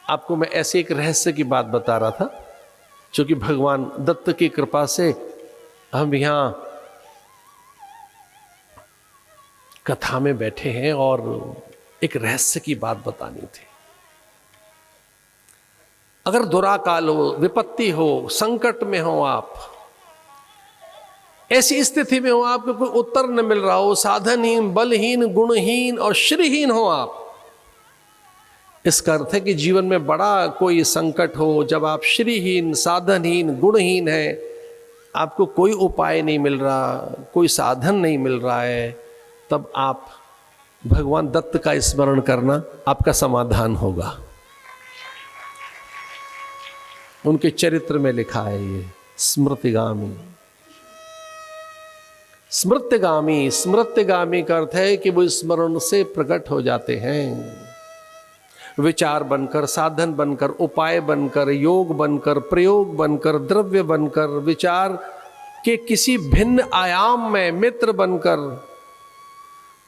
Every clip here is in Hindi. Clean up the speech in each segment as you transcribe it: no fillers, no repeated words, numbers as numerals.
आपको मैं ऐसे एक रहस्य की बात बता रहा था, क्योंकि भगवान दत्त की कृपा से हम यहाँ कथा में बैठे हैं और एक रहस्य की बात बतानी थी। अगर दुराकाल हो, विपत्ति हो, संकट में हो, आप ऐसी स्थिति में हो, आपको कोई उत्तर न मिल रहा हो, साधनहीन, बलहीन, गुणहीन और श्रीहीन हो आप, इसका अर्थ है कि जीवन में बड़ा कोई संकट हो, जब आप श्रीहीन, साधनहीन, गुणहीन हैं, आपको कोई उपाय नहीं मिल रहा, कोई साधन नहीं मिल रहा है, तब आप भगवान दत्त का स्मरण करना आपका समाधान होगा। उनके चरित्र में लिखा है ये स्मृतिगामी। स्मृतिगामी, स्मृतिगामी का अर्थ है कि वो स्मरण से प्रकट हो जाते हैं, विचार बनकर, साधन बनकर, उपाय बनकर, योग बनकर, प्रयोग बनकर, द्रव्य बनकर, विचार के किसी भिन्न आयाम में मित्र बनकर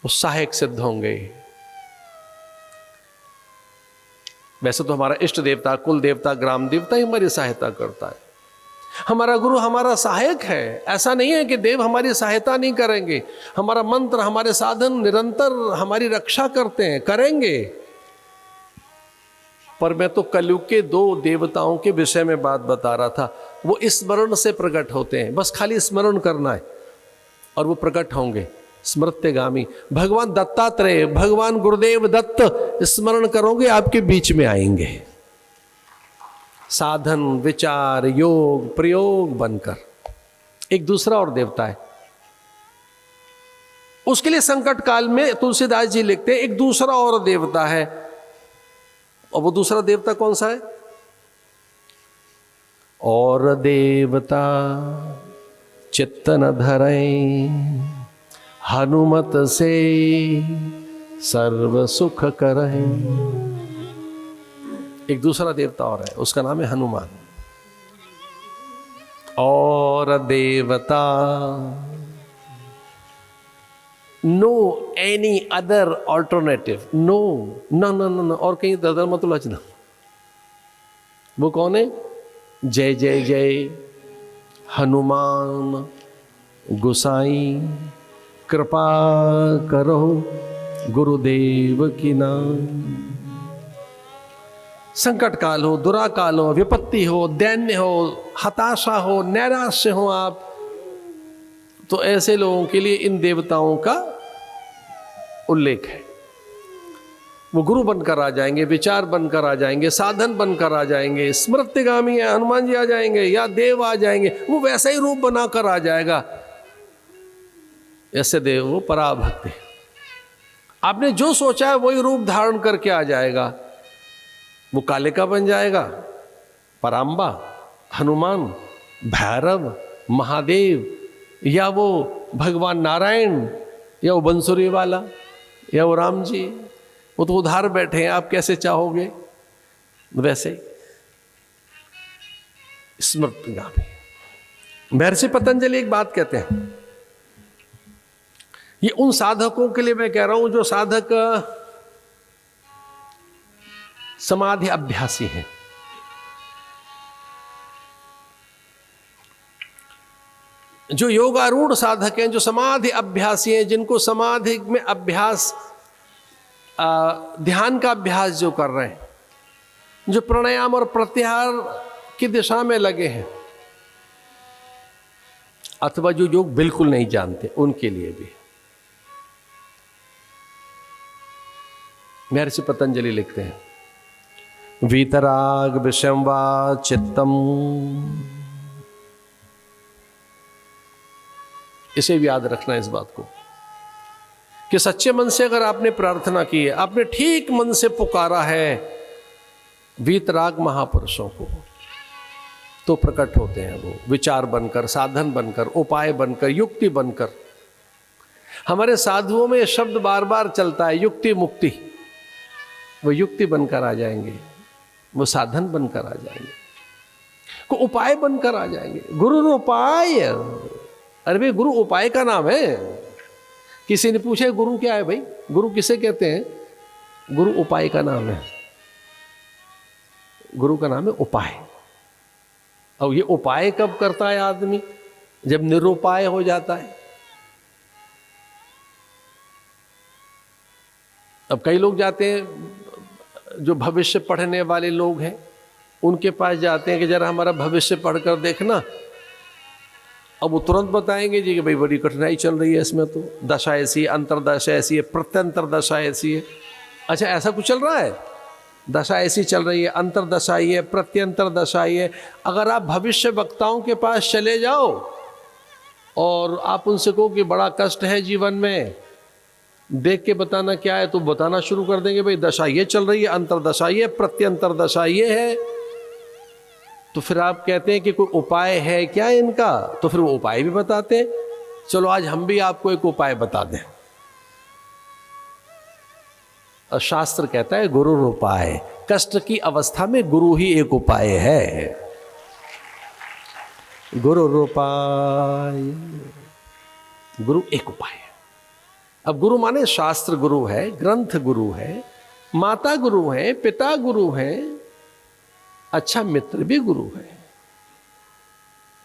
वो सहायक सिद्ध होंगे। वैसे तो हमारा इष्ट देवता, कुल देवता, ग्राम देवता ही हमारी सहायता करता है, हमारा गुरु हमारा सहायक है। ऐसा नहीं है कि देव हमारी सहायता नहीं करेंगे, हमारा मंत्र, हमारे साधन निरंतर हमारी रक्षा करते हैं, करेंगे। पर मैं तो कलयुग के 2 देवताओं के विषय में बात बता रहा था, वो स्मरण से प्रकट होते हैं, बस खाली स्मरण करना है और वो प्रकट होंगे। स्मृत्यगामी भगवान दत्तात्रेय, भगवान गुरुदेव दत्त, स्मरण करोगे आपके बीच में आएंगे, साधन, विचार, योग, प्रयोग बनकर। एक दूसरा और देवता है, उसके लिए संकट काल में तुलसीदास जी लिखते हैं एक दूसरा और देवता है, और वो दूसरा देवता कौन सा है? और देवता चित्त न धरई, हनुमत से सर्व सुख करहि। एक दूसरा देवता और है, उसका नाम है हनुमान। और देवता, no any other alternative, no ना ना ना, और कहीं ददर मत उलझना। वो कौन है? जय जय जय हनुमान गोसाई, कृपा करो गुरुदेव की नाम। संकट काल हो, दुराकाल हो, विपत्ति हो, दैन्य हो, हताशा हो, नैराश्य हो आप, तो ऐसे लोगों के लिए इन देवताओं का उल्लेख है। वो गुरु बनकर आ जाएंगे, विचार बनकर आ जाएंगे, साधन बनकर आ जाएंगे। स्मृतिगामी है, हनुमान जी आ जाएंगे या देव आ जाएंगे, वो वैसा ही रूप बनाकर आ जाएगा। ऐसे देव वो पराभक्ति, आपने जो सोचा है वही रूप धारण करके आ जाएगा। वो कालिका बन जाएगा, पराम्बा, हनुमान, भैरव, महादेव, या वो भगवान नारायण, या वो बंसुरी वाला, या वो राम जी, वो तो उधार बैठे हैं, आप कैसे चाहोगे वैसे। स्मृतिगामी। महर्षि पतंजलि एक बात कहते हैं, ये उन साधकों के लिए मैं कह रहा हूं जो साधक समाधि अभ्यासी हैं। जो योगारूढ़ साधक हैं, जो समाधि अभ्यासी हैं, जिनको समाधि में अभ्यास, ध्यान का अभ्यास जो कर रहे हैं, जो प्राणायाम और प्रत्याहार की दिशा में लगे हैं, अथवा जो योग बिल्कुल नहीं जानते, उनके लिए भी महर्षि पतंजलि लिखते हैं, वीतराग विषम वा चित्तम। इसे भी याद रखना इस बात को कि सच्चे मन से अगर आपने प्रार्थना की है, आपने ठीक मन से पुकारा है वीतराग महापुरुषों को, तो प्रकट होते हैं वो विचार बनकर, साधन बनकर, उपाय बनकर, युक्ति बनकर। हमारे साधुओं में शब्द बार बार चलता है, युक्ति मुक्ति। वो युक्ति बनकर आ जाएंगे, वो साधन बनकर आ जाएंगे, को उपाय बनकर आ जाएंगे। गुरु उपाय, अरे भाई गुरु उपाय का नाम है। किसी ने पूछे गुरु क्या है भाई, गुरु किसे कहते हैं? गुरु उपाय का नाम है। गुरु का नाम है उपाय। अब ये उपाय कब करता है आदमी? जब निरुपाय हो जाता है। अब कई लोग जाते हैं, जो भविष्य पढ़ने वाले लोग हैं, उनके पास जाते हैं कि जरा हमारा भविष्य पढ़कर देखना। अब वो तुरंत बताएंगे जी कि भाई बड़ी कठिनाई चल रही है इसमें, तो दशा ऐसी है, अंतरदशा ऐसी है, प्रत्यंतर दशा ऐसी है। अच्छा, ऐसा कुछ चल रहा है? दशा ऐसी चल रही है, अंतरदशा ही है, प्रत्यंतर दशा ही है। अगर आप भविष्य वक्ताओं के पास चले जाओ और आप उनसे कहो कि बड़ा कष्ट है जीवन में, देख के बताना क्या है, तो बताना शुरू कर देंगे भाई दशा ये चल रही है, अंतरदशा ये, प्रत्यंतर दशा ये है। तो फिर आप कहते हैं कि कोई उपाय है क्या इनका? तो फिर वो उपाय भी बताते हैं। चलो आज हम भी आपको एक उपाय बता दें। शास्त्र कहता है गुरु उपाय, कष्ट की अवस्था में गुरु ही एक उपाय है। गुरु उपाय, गुरु एक उपाय है। अब गुरु माने शास्त्र गुरु है, ग्रंथ गुरु है, माता गुरु है, पिता गुरु है, अच्छा मित्र भी गुरु है।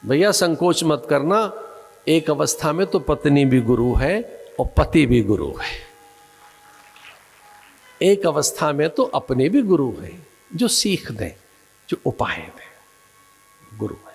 भैया संकोच मत करना, एक अवस्था में तो पत्नी भी गुरु है और पति भी गुरु है। एक अवस्था में तो अपने भी गुरु हैं, जो सीख दें, जो उपाय दें, गुरु है।